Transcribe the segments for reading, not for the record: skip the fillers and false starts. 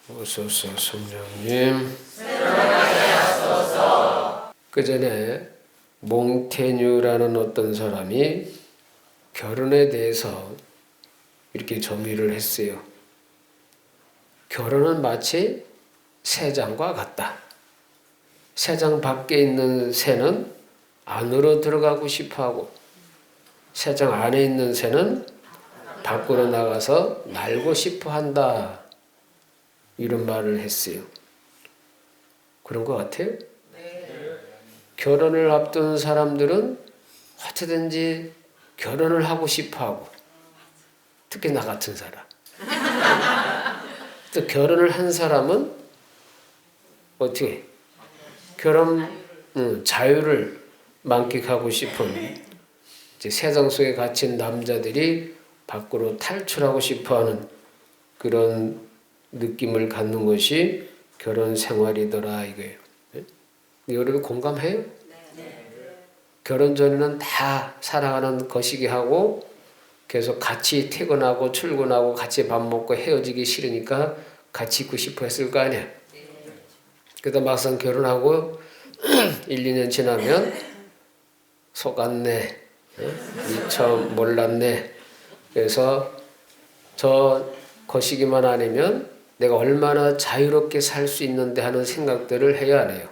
어서서 성령님. 그 전에 몽테뉴라는 어떤 사람이 결혼에 대해서 이렇게 점유를 했어요. 결혼은 마치 새장과 같다. 새장 밖에 있는 새는 안으로 들어가고 싶어하고 새장 안에 있는 새는 밖으로 나가서 날고 싶어한다. 이런 말을 했어요. 그런 것 같아요? 네. 결혼을 앞둔 사람들은 어떻게든지 결혼을 하고 싶어하고, 특히 나 같은 사람. 또 결혼을 한 사람은 어떻게 결혼 자유를 만끽하고 싶은 이제 세상 속에 갇힌 남자들이 밖으로 탈출하고 싶어하는 그런 느낌을 갖는 것이 결혼 생활이더라 이거예요. 네? 여러분 공감해요? 네. 결혼 전에는 다 사랑하는 거시기하고 계속 같이 퇴근하고 출근하고 같이 밥 먹고 헤어지기 싫으니까 같이 있고 싶어 했을 거 아니야. 그러다 막상 결혼하고 1, 2년 지나면 속았네. 미처 몰랐네. 그래서 저 거시기만 아니면 내가 얼마나 자유롭게 살 수 있는데 하는 생각들을 해야 안 해요?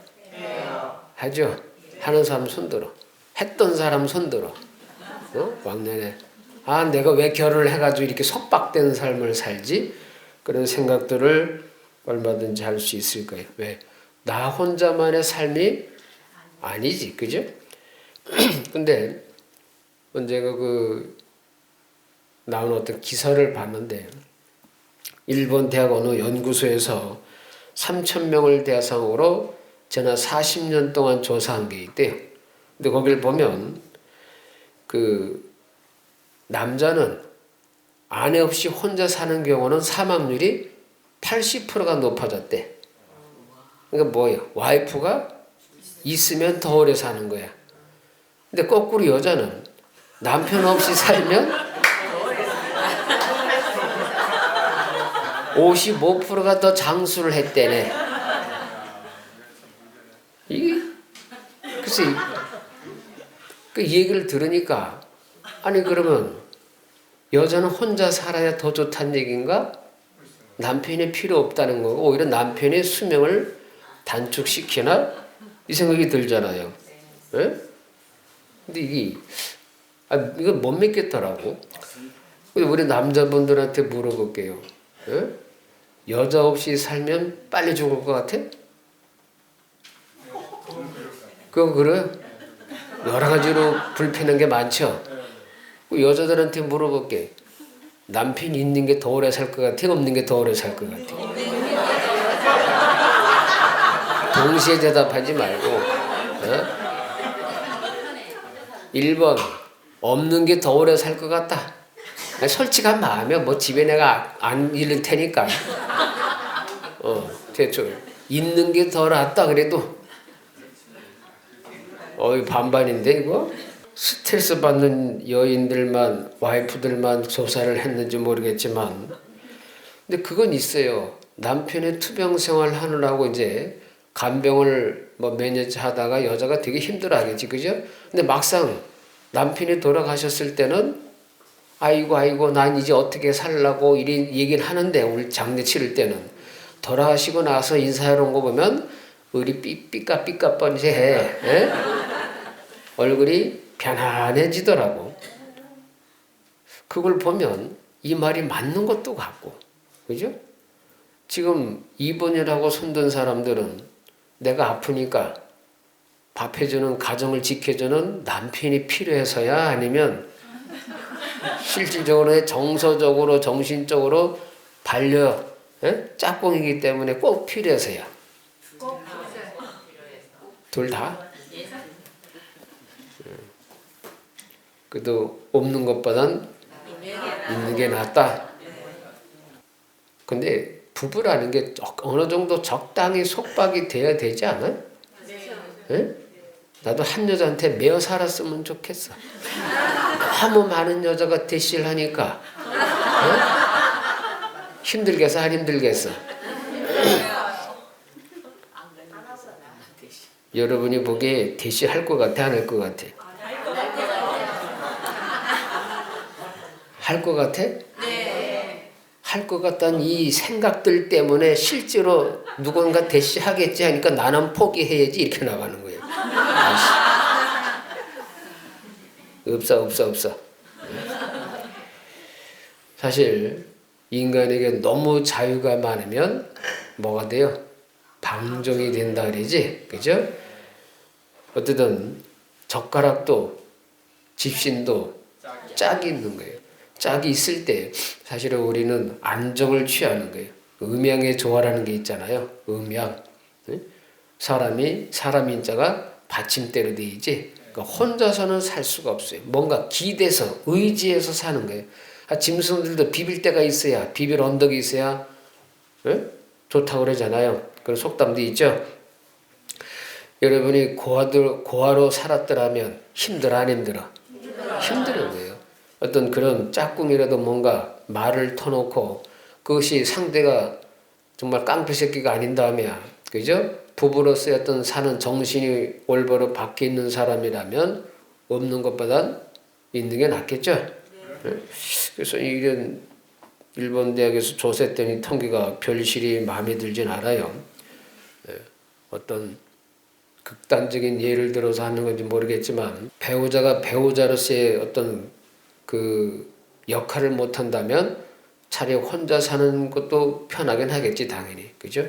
하죠? 하는 사람 손들어. 했던 사람 손들어. 왕년에 내가 왜 결혼을 해가지고 이렇게 속박된 삶을 살지? 그런 생각들을 얼마든지 할 수 있을 거예요. 왜? 나 혼자만의 삶이 아니지, 그죠? 근데 제가 나온 어떤 기사를 봤는데 일본 대학 어느 연구소에서 3,000명을 대상으로 지난 40년 동안 조사한 게 있대요. 근데 거기를 보면 남자는 아내 없이 혼자 사는 경우는 사망률이 80%가 높아졌대. 그러니까 뭐예요? 와이프가 있으면 더 오래 사는 거야. 근데 거꾸로 여자는 남편 없이 살면 55%가 더 장수를 했대네. 글쎄, 이 얘기를 들으니까, 아니, 그러면 여자는 혼자 살아야 더 좋다는 얘기인가? 남편이 필요 없다는 거고, 오히려 남편의 수명을 단축시키나? 이 생각이 들잖아요. 네? 근데 이건 못 믿겠더라고. 우리 남자분들한테 물어볼게요. 네? 여자 없이 살면 빨리 죽을 것 같아? 그건 그래? 여러 가지로 불편한 게 많죠? 여자들한테 물어볼게. 남편 있는 게 더 오래 살 것 같아? 없는 게 더 오래 살 것 같아? 동시에 대답하지 말고 1번 없는 게 더 오래 살 것 같다. 솔직한 마음이야. 뭐 집에 내가 안 잃을 테니까. 대충 있는 게 더 낫다 그래도 반반인데 이거? 스트레스 받는 여인들만 와이프들만 조사를 했는지 모르겠지만 근데 그건 있어요. 남편의 투병 생활 하느라고 이제 간병을 몇 년째 하다가 여자가 되게 힘들어 하겠지, 그죠? 근데 막상 남편이 돌아가셨을 때는 아이고 난 이제 어떻게 살라고 이런 얘기를 하는데 우리 장례 치를 때는 돌아가시고 나서 인사하러 온 거 보면 우리 삐까뻔히 해. 얼굴이 편안해지더라고. 그걸 보면 이 말이 맞는 것도 같고, 그죠? 지금 입원이라고 손든 사람들은 내가 아프니까 밥 해주는 가정을 지켜주는 남편이 필요해서야 아니면 실질적으로 정서적으로 정신적으로 짝꿍이기 때문에 꼭 필요해서야. 둘 다? 그래도 없는 것보단 있는 게 낫다. 근데 부부라는 게 어느 정도 적당히 속박이 돼야 되지 않아요? 네? 나도 한 여자한테 매여 살았으면 좋겠어. 너무 많은 여자가 대시를 하니까 힘들겠어 안 힘들겠어? 여러분이 보기에 대시할 것 같아, 안 할 것 같아? 할 것 같아? 네. 할 것 같다는 이 생각들 때문에 실제로 누군가 대시하겠지 하니까 나는 포기해야지 이렇게 나가는 거예요. 없어. 사실 인간에게 너무 자유가 많으면 뭐가 돼요? 방종이 된다 그러지, 그죠? 어쨌든 젓가락도 집신도 짝이 있는 거예요. 짝이 있을 때 사실은 우리는 안정을 취하는 거예요. 음양의 조화라는 게 있잖아요. 음양. 사람이 사람 인자가 받침대로 돼 있지. 그러니까 혼자서는 살 수가 없어요. 뭔가 기대서 의지해서 사는 거예요. 짐승들도 비빌 때가 있어야, 비빌 언덕이 있어야 좋다고 그러잖아요. 그런 속담도 있죠. 여러분이 고아로 살았더라면 힘들어 안 힘들어? 힘드는 거예요. 어떤 그런 짝꿍이라도 뭔가 말을 터놓고 그것이 상대가 정말 깡패 새끼가 아닌 다음에야, 그죠? 부부로서의 어떤 사는 정신이 올바로 박혀 있는 사람이라면 없는 것보단 있는 게 낫겠죠? 그래서 이런 일본 대학에서 조사했더니 통계가 별실이 마음에 들진 않아요. 어떤 극단적인 예를 들어서 하는 건지 모르겠지만 배우자가 배우자로서의 어떤 그 역할을 못한다면 차라리 혼자 사는 것도 편하긴 하겠지 당연히, 그죠?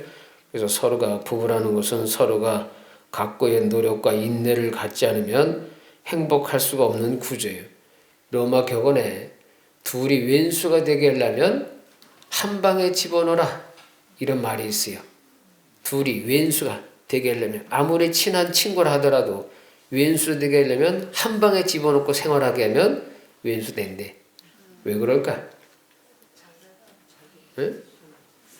그래서 서로가 부부라는 것은 서로가 각고의 노력과 인내를 갖지 않으면 행복할 수가 없는 구조예요. 로마 격언에 둘이 왼수가 되게 하려면 한 방에 집어넣어라 이런 말이 있어요. 둘이 왼수가 되게 하려면 아무리 친한 친구라 하더라도 왼수 되게 하려면 한 방에 집어넣고 생활하게 하면 왼수 된대. 왜 그럴까?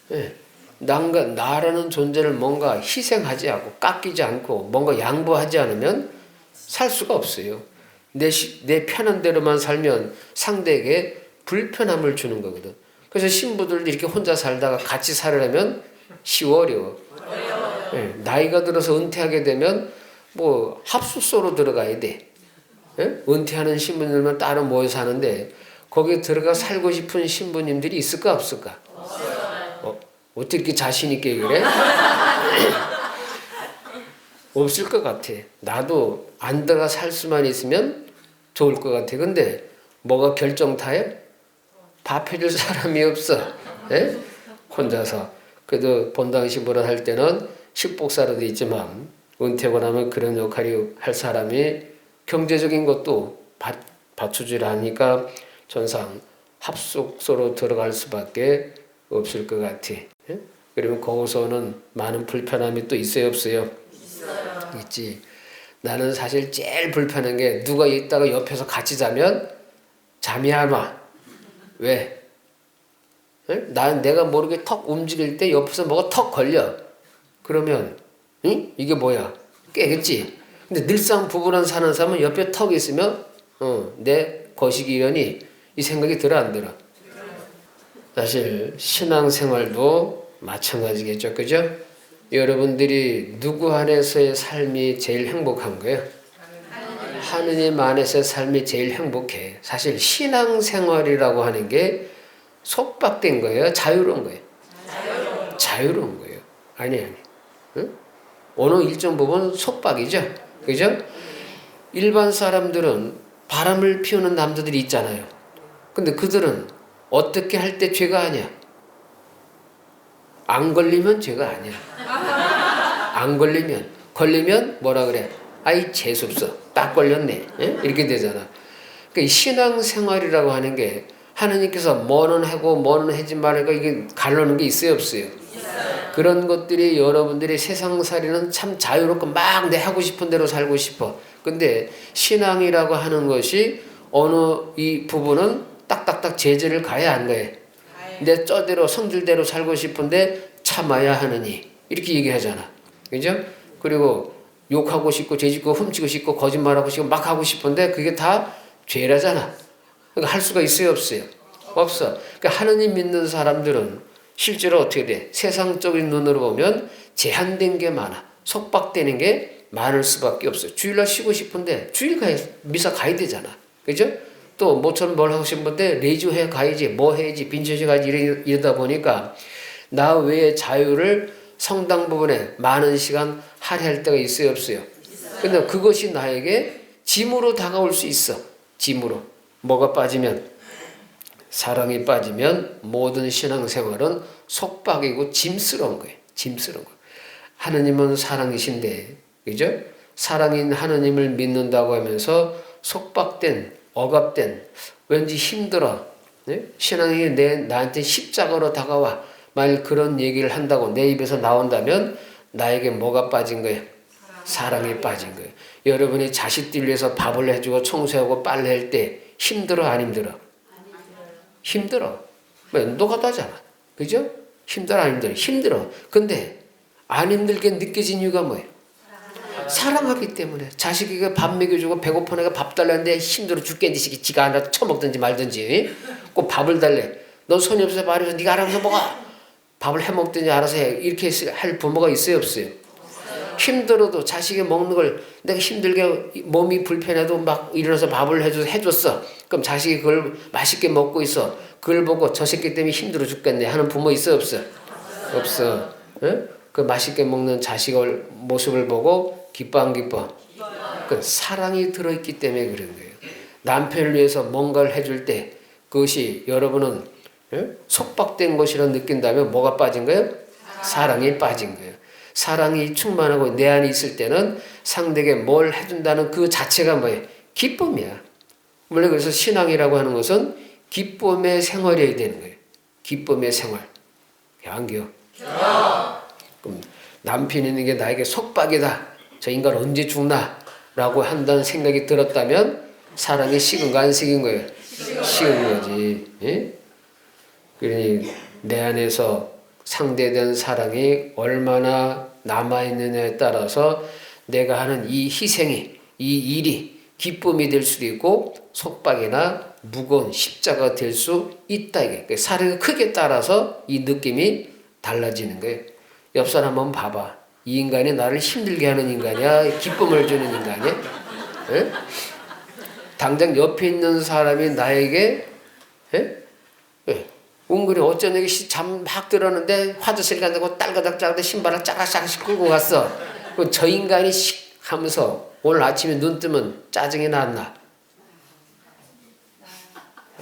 네? 나라는 존재를 뭔가 희생하지 않고 깎이지 않고 뭔가 양보하지 않으면 살 수가 없어요. 내 편한 대로만 살면 상대에게 불편함을 주는 거거든. 그래서 신부들도 이렇게 혼자 살다가 같이 살으려면 쉬워 어려워? 네, 나이가 들어서 은퇴하게 되면 뭐 합숙소로 들어가야 돼. 네? 은퇴하는 신부님들만 따로 모여 사는데 거기에 들어가 살고 싶은 신부님들이 있을까 없을까? 어떻게 이렇게 자신 있게 그래? 없을 것 같아. 나도 안 들어가 살 수만 있으면 좋을 것 같아. 근데 뭐가 결정타에? 밥 해줄 사람이 없어. 네? 혼자서. 그래도 본당 신부를 할 때는 식복사로도 있지만 은퇴하고 나면 그런 역할이 할 사람이 경제적인 것도 받쳐주려 하니까 전상 합숙소로 들어갈 수밖에 없을 것 같아. 예? 그러면 거기서는 많은 불편함이 또 있어요 없어요? 있어요. 있지. 나는 사실 제일 불편한 게 누가 있다가 옆에서 같이 자면 잠이 안 와. 왜? 내가 모르게 턱 움직일 때 옆에서 뭐가 턱 걸려. 그러면 응? 이게 뭐야? 깨겠지. 근데 늘상 부부랑 사는 사람은 옆에 턱이 있으면 내 거시기련이 이 생각이 들어 안 들어? 사실 신앙생활도 마찬가지겠죠. 그죠? 여러분들이 누구 안에서의 삶이 제일 행복한 거예요? 하느님 안에서의 삶이 제일 행복해. 사실 신앙생활이라고 하는 게 속박된 거예요? 자유로운 거예요? 자유로운 거예요. 아니. 응? 어느 일정 부분 속박이죠. 그죠? 일반 사람들은 바람을 피우는 남자들이 있잖아요. 근데 그들은 어떻게 할 때 죄가 아니야? 안 걸리면 죄가 아니야. 안 걸리면 뭐라 그래? 아이 재수없어. 딱 걸렸네. 예? 이렇게 되잖아. 그러니까 신앙생활이라고 하는 게 하나님께서 뭐는 하고 뭐는 하지 말고 이게 가르는 게 있어요 없어요? 그런 것들이 여러분들이 세상살이는 참 자유롭고 막 내 하고 싶은 대로 살고 싶어. 근데 신앙이라고 하는 것이 어느 이 부분은 딱딱딱 제재를 가야 안 돼. 내 쩌대로 성질대로 살고 싶은데 참아야 하느니 이렇게 얘기하잖아. 그죠? 그리고 욕하고 싶고 죄짓고 훔치고 싶고 거짓말하고 싶고 막 하고 싶은데 그게 다 죄라잖아. 그러니까 할 수가 있어요 없어요? 없어. 그러니까 하느님 믿는 사람들은 실제로 어떻게 돼? 세상적인 눈으로 보면 제한된 게 많아. 속박되는 게 많을 수밖에 없어요. 주일날 쉬고 싶은데 주일 가야 미사 가야 되잖아. 그죠? 또 모처럼 뭘 하고 싶은데 레이저회 가야지, 뭐 해야지, 빈천시 가야지 이러다 보니까 나 외에 자유를 성당 부분에 많은 시간 할애할 때가 있어요, 없어요? 근데 그것이 나에게 짐으로 다가올 수 있어. 짐으로. 뭐가 빠지면? 사랑이 빠지면 모든 신앙생활은 속박이고 짐스러운 거예요. 짐스러운 거. 하느님은 사랑이신데, 그죠? 사랑인 하느님을 믿는다고 하면서 속박된, 억압된, 왠지 힘들어. 네? 신앙이 나한테 십자가로 다가와. 만일 그런 얘기를 한다고 내 입에서 나온다면 나에게 뭐가 빠진 거예요? 사랑이 빠진 거예요. 여러분이 자식들 위해서 밥을 해주고 청소하고 빨래할 때 힘들어, 안 힘들어? 힘들어. 왜? 노가다잖아. 그죠? 힘들어, 안 힘들어? 힘들어. 근데 안 힘들게 느껴진 이유가 뭐예요? 사랑하기 때문에. 자식에게 밥 먹여주고 배고픈 애가 밥 달라는데 힘들어 죽겠는데 지가 알아서 처먹든지 말든지 꼭 밥을 달래. 너 손이 없어서 말해서 네가 알아서 먹어. 밥을 해먹든지 알아서 해. 이렇게 할 부모가 있어요, 없어요? 힘들어도 자식이 먹는 걸 내가 힘들게 몸이 불편해도 막 일어나서 밥을 해줬어. 그럼 자식이 그걸 맛있게 먹고 있어. 그걸 보고 저 새끼 때문에 힘들어 죽겠네 하는 부모 있어, 없어? 없어. 응? 그 맛있게 먹는 자식을 모습을 보고 기뻐 안 기뻐? 그 사랑이 들어있기 때문에 그런 거예요. 남편을 위해서 뭔가를 해줄 때 그것이 여러분은 속박된 것이라 느낀다면 뭐가 빠진 거예요? 사랑이 빠진 거예요. 사랑이 충만하고 내 안에 있을 때는 상대에게 뭘 해준다는 그 자체가 뭐예요? 기쁨이야. 원래 그래서 신앙이라고 하는 것은 기쁨의 생활이어야 되는 거예요. 기쁨의 생활. 안겨? 그럼 남편이 있는 게 나에게 속박이다. 저 인간 언제 죽나? 라고 한다는 생각이 들었다면 사랑이 식은가 안 식은 거예요? 식은 거지. 예? 그러니 내 안에서 상대에 대한 사랑이 얼마나 남아있느냐에 따라서 내가 하는 이 희생이, 이 일이 기쁨이 될 수도 있고 속박이나 무거운 십자가가 될 수 있다. 이게 사랑의 크기에 따라서 이 느낌이 달라지는 거예요. 옆 사람 한번 봐봐. 이 인간이 나를 힘들게 하는 인간이야? 기쁨을 주는 인간이야? 에? 당장 옆에 있는 사람이 나에게 은근히 어쩌는 잠막 들었는데 화장실 간다고 딸가닥 신발을 짜락짜락씩 끌고 갔어. 저 인간이 씩 하면서 오늘 아침에 눈 뜨면 짜증이 났나?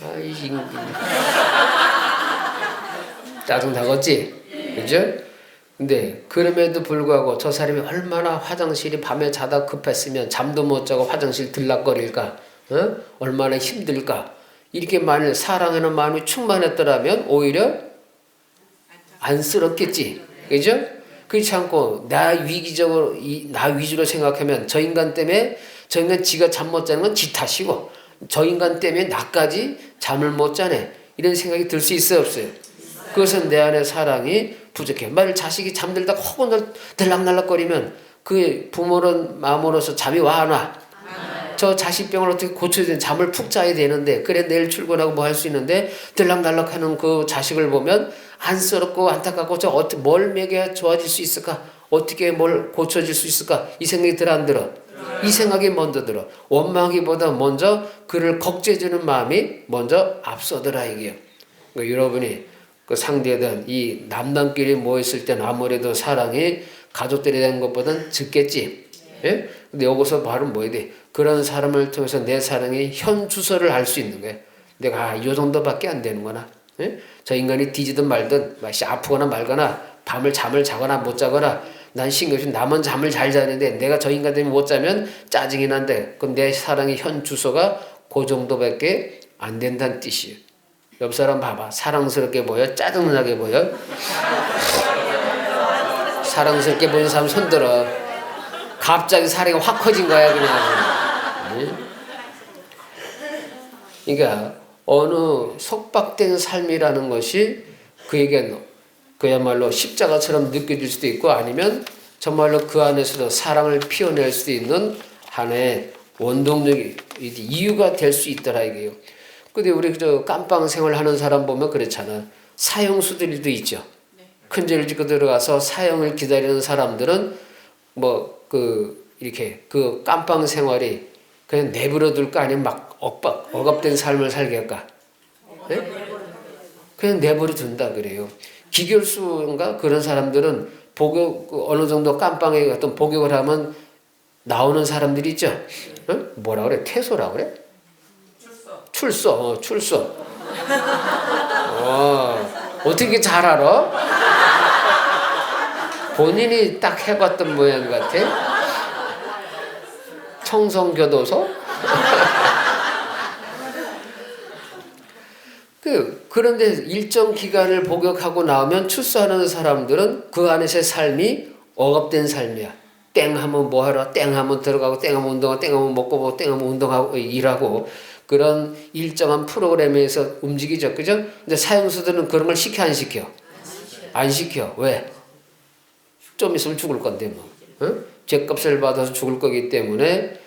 아이 짜증 나겠지? 그죠? 근데 그럼에도 불구하고 저 사람이 얼마나 화장실이 밤에 자다 급했으면 잠도 못 자고 화장실 들락거릴까? 얼마나 힘들까? 이렇게 만일 사랑하는 마음이 충만했더라면 오히려 안쓰럽겠지. 그죠? 그렇지 않고 나 위주로 생각하면 저 인간 때문에 저 인간 지가 잠 못 자는 건 지 탓이고 저 인간 때문에 나까지 잠을 못 자네. 이런 생각이 들 수 있어요, 없어요? 그것은 내 안에 사랑이 부족해. 만일 자식이 잠들다가 허구날 들락날락거리면 그 부모는 마음으로서 잠이 와 안 와? 저 자식병을 어떻게 고쳐야 되는 잠을 푹 자야 되는데 그래 내일 출근하고 뭐 할 수 있는데 들락날락하는 그 자식을 보면 안쓰럽고 안타깝고 저 어떻게 뭘 먹여야 좋아질 수 있을까? 어떻게 뭘 고쳐질 수 있을까? 이 생각이 들어 안 들어? 이 생각이 먼저 들어. 원망하기보다 먼저 그를 걱정해주는 마음이 먼저 앞서더라 이게요. 그러니까 여러분이 그 상대에 대한 이 남남끼리 모였을 때는 아무래도 사랑이 가족들에 대한 것보다는 적겠지. 예? 근데 여기서 바로 뭐야 돼? 그런 사람을 통해서 내 사랑의 현 주소를 알 수 있는 거야. 내가 이 정도밖에 안 되는구나. 예? 저 인간이 뒤지든 말든 아프거나 말거나 잠을 자거나 못 자거나 난 신경 없이 남은 잠을 잘 자는데 내가 저 인간 때문에 못 자면 짜증이 난데 그럼 내 사랑의 현 주소가 그 정도밖에 안 된다는 뜻이에요. 옆 사람 봐봐. 사랑스럽게 보여? 짜증나게 보여? 사랑스럽게 보이는 사람 손들어. 갑자기 사랑이 확 커진 거야 그냥. 그러니까 어느 속박된 삶이라는 것이 그에게는 그야말로 십자가처럼 느껴질 수도 있고 아니면 정말로 그 안에서도 사랑을 피워낼 수도 있는 하나의 원동력이 이유가 될 수 있더라 이게요. 근데 우리 저 깜빵 생활 하는 사람 보면 그렇잖아. 사형수들도 있죠. 큰 죄를 짓고 들어가서 사형을 기다리는 사람들은 이렇게 그 깜빵 생활이 그냥 내버려 둘까 아니면 막 억압된 삶을 살게 할까? 네? 그냥 내버려 둔다 그래요. 기결수인가 그런 사람들은 복역 어느 정도 깜빵에 어떤 복역을 하면 나오는 사람들이 있죠. 응? 뭐라 그래? 퇴소라 그래? 출소. 어떻게 잘 알아? 본인이 딱 해봤던 모양 같아. 청성교도소? 그런데 일정 기간을 복역하고 나오면 출소하는 사람들은 그 안에서의 삶이 억압된 삶이야. 땡 하면 뭐 하러, 땡 하면 들어가고, 땡 하면 운동하고, 땡 하면 먹고, 뭐, 땡 하면 운동하고, 일하고, 그런 일정한 프로그램에서 움직이죠. 그죠? 근데 사형수들은 그런 걸 시켜, 안 시켜? 안 시켜. 왜? 좀 있으면 죽을 건데, 뭐. 응? 죗값을 받아서 죽을 거기 때문에,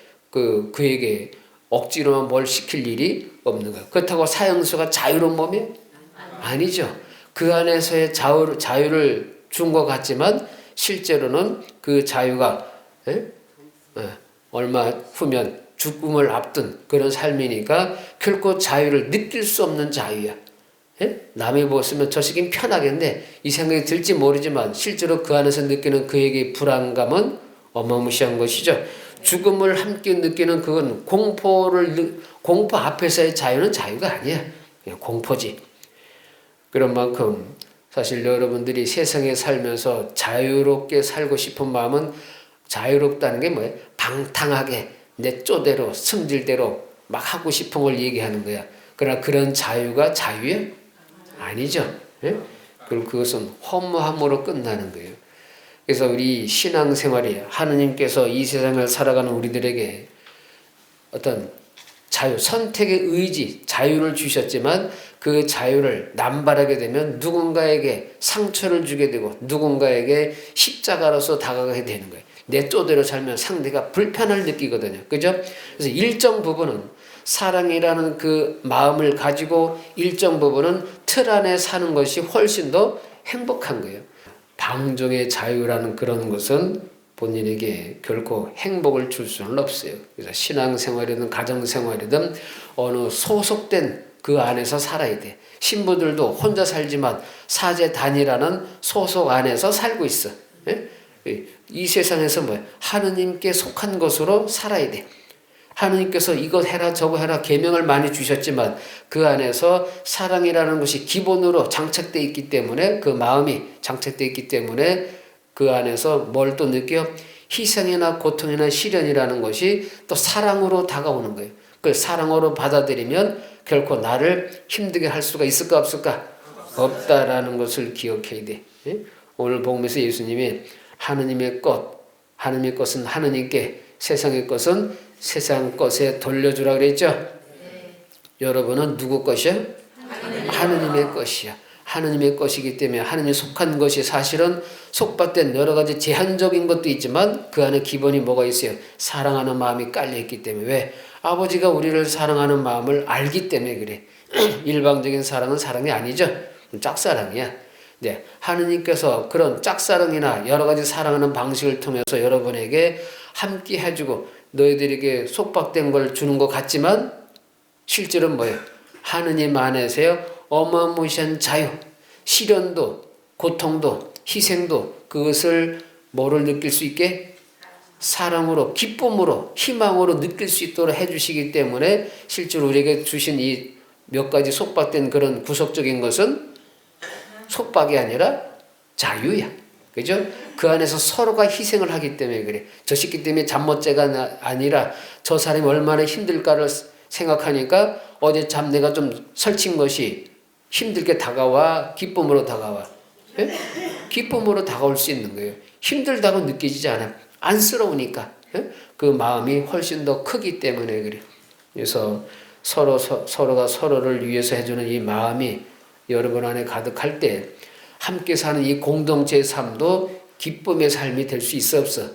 그에게 억지로만 뭘 시킬 일이 없는 거야. 그렇다고 사형수가 자유로운 몸이? 아니죠. 그 안에서의 자유를 준 것 같지만 실제로는 그 자유가 얼마 후면 죽음을 앞둔 그런 삶이니까 결코 자유를 느낄 수 없는 자유야. 남이 보시면 저 새끼는 편하겠네 이 생각이 들지 모르지만 실제로 그 안에서 느끼는 그에게 불안감은 어마무시한 것이죠. 죽음을 함께 느끼는 그건 공포 앞에서의 자유는 자유가 아니야. 그냥 공포지. 그런 만큼 사실 여러분들이 세상에 살면서 자유롭게 살고 싶은 마음은 자유롭다는 게 뭐예요? 방탕하게 내 쪼대로 승질대로 막 하고 싶은 걸 얘기하는 거야. 그러나 그런 자유가 자유야? 아니죠. 그리고 그것은 허무함으로 끝나는 거예요. 그래서 우리 신앙생활이 하느님께서 이 세상을 살아가는 우리들에게 어떤 자유, 선택의 의지, 자유를 주셨지만 그 자유를 남발하게 되면 누군가에게 상처를 주게 되고 누군가에게 십자가로서 다가가게 되는 거예요. 내 쪼대로 살면 상대가 불편을 느끼거든요. 그죠? 그래서 일정 부분은 사랑이라는 그 마음을 가지고 일정 부분은 틀 안에 사는 것이 훨씬 더 행복한 거예요. 방종의 자유라는 그런 것은 본인에게 결코 행복을 줄 수는 없어요. 그래서 신앙생활이든 가정생활이든 어느 소속된 그 안에서 살아야 돼. 신부들도 혼자 살지만 사제단이라는 소속 안에서 살고 있어. 이 세상에서 뭐야? 하느님께 속한 것으로 살아야 돼. 하느님께서 이것 해라 저거 해라 계명을 많이 주셨지만 그 안에서 사랑이라는 것이 기본으로 장착되어 있기 때문에 그 마음이 장착되어 있기 때문에 그 안에서 뭘 또 느껴? 희생이나 고통이나 시련이라는 것이 또 사랑으로 다가오는 거예요. 그걸 사랑으로 받아들이면 결코 나를 힘들게 할 수가 있을까 없을까? 없다라는 것을 기억해야 돼. 오늘 복음에서 예수님이 하느님의 것은 하느님께 세상의 것은 세상 것에 돌려주라 그랬죠? 여러분은 누구 것이야? 하느님의 것이야. 하느님의 것이기 때문에 하느님이 속한 것이 사실은 속박된 여러 가지 제한적인 것도 있지만 그 안에 기본이 뭐가 있어요? 사랑하는 마음이 깔려있기 때문에. 왜? 아버지가 우리를 사랑하는 마음을 알기 때문에 그래. 일방적인 사랑은 사랑이 아니죠. 짝사랑이야. 네, 하느님께서 그런 짝사랑이나 여러 가지 사랑하는 방식을 통해서 여러분에게 함께 해주고 너희들에게 속박된 걸 주는 것 같지만 실제로는 뭐예요? 하느님 안에서요 어마무시한 자유, 시련도, 고통도, 희생도 그것을 뭐를 느낄 수 있게? 사랑으로, 기쁨으로, 희망으로 느낄 수 있도록 해주시기 때문에 실제로 우리에게 주신 이 몇 가지 속박된 그런 구속적인 것은 속박이 아니라 자유야. 그죠? 그 안에서 서로가 희생을 하기 때문에 그래. 저 새끼 때문에 잠 못 자가 아니라 저 사람이 얼마나 힘들까를 생각하니까 어제 잠 내가 좀 설친 것이 힘들게 다가와 기쁨으로 다가와. 예? 기쁨으로 다가올 수 있는 거예요. 힘들다고 느껴지지 않아. 안쓰러우니까. 예? 그 마음이 훨씬 더 크기 때문에 그래. 그래서 서로가 서로를 위해서 해주는 이 마음이 여러분 안에 가득할 때 함께 사는 이 공동체의 삶도 기쁨의 삶이 될 수 있어 없어?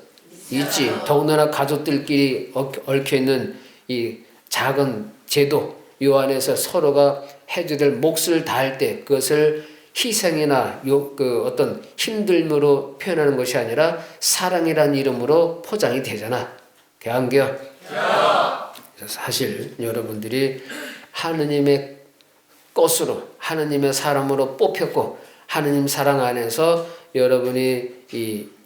있지. 더군다나 가족들끼리 얽혀있는 이 작은 제도 이 안에서 서로가 해줘야 될 몫을 다할 때 그것을 희생이나 어떤 힘듦으로 표현하는 것이 아니라 사랑이라는 이름으로 포장이 되잖아. 개안겨. 사실 여러분들이 하느님의 것으로 하느님의 사람으로 뽑혔고 하느님 사랑 안에서 여러분이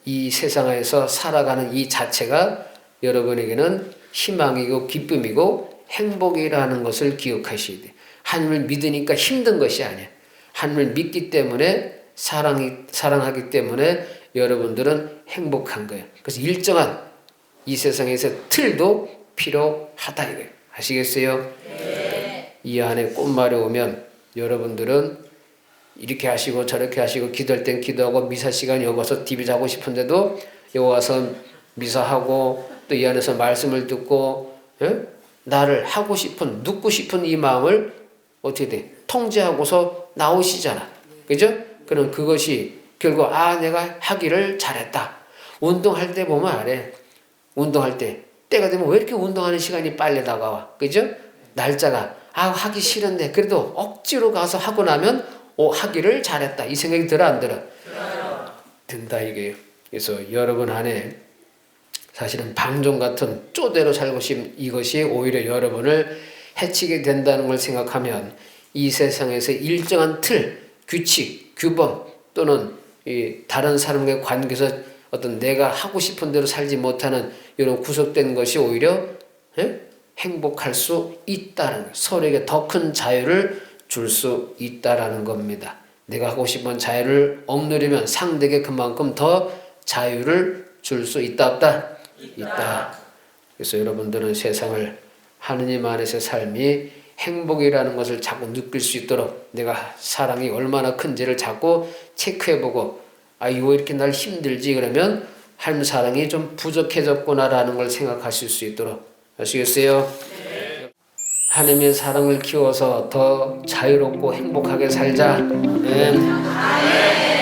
이 세상에서 살아가는 이 자체가 여러분에게는 희망이고 기쁨이고 행복이라는 것을 기억하셔야 돼요. 하나님을 믿으니까 힘든 것이 아니야. 하나님을 믿기 때문에 사랑하기 때문에 여러분들은 행복한 거예요. 그래서 일정한 이 세상에서 틀도 필요하다 이거예요. 아시겠어요? 네. 이 안에 꽃말이 오면 여러분들은 이렇게 하시고 저렇게 하시고 기도할 땐 기도하고 미사 시간 여기 와서 TV 자고 싶은데도 여기 와서 미사하고 또 이 안에서 말씀을 듣고 나를 하고 싶은 눕고 싶은 이 마음을 어떻게 돼? 통제하고서 나오시잖아. 그죠? 그럼 그것이 결국 내가 하기를 잘했다. 운동할 때 보면 알아. 운동할 때 때가 되면 왜 이렇게 운동하는 시간이 빨리 다가와. 그죠? 날짜가 하기 싫은데 그래도 억지로 가서 하고 나면 하기를 잘했다. 이 생각이 들어 안 들어? 든다 이게요. 그래서 여러분 안에 사실은 방종 같은 쪼대로 살고 싶은 이것이 오히려 여러분을 해치게 된다는 걸 생각하면 이 세상에서 일정한 틀, 규칙, 규범 또는 다른 사람과의 관계에서 어떤 내가 하고 싶은 대로 살지 못하는 이런 구속된 것이 오히려 행복할 수 있다는 거예요. 서로에게 더 큰 자유를 줄 수 있다라는 겁니다. 내가 하고 싶은 자유를 억누르면 상대에게 그만큼 더 자유를 줄 수 있다 없다? 있다. 그래서 여러분들은 세상을 하느님 안에서의 삶이 행복이라는 것을 자꾸 느낄 수 있도록 내가 사랑이 얼마나 큰지를 자꾸 체크해보고 이거 이렇게 날 힘들지 그러면 하나님 사랑이 좀 부족해졌구나라는 걸 생각하실 수 있도록 아시겠어요? 네. 하나님의 사랑을 키워서 더 자유롭고 행복하게 살자. 아멘.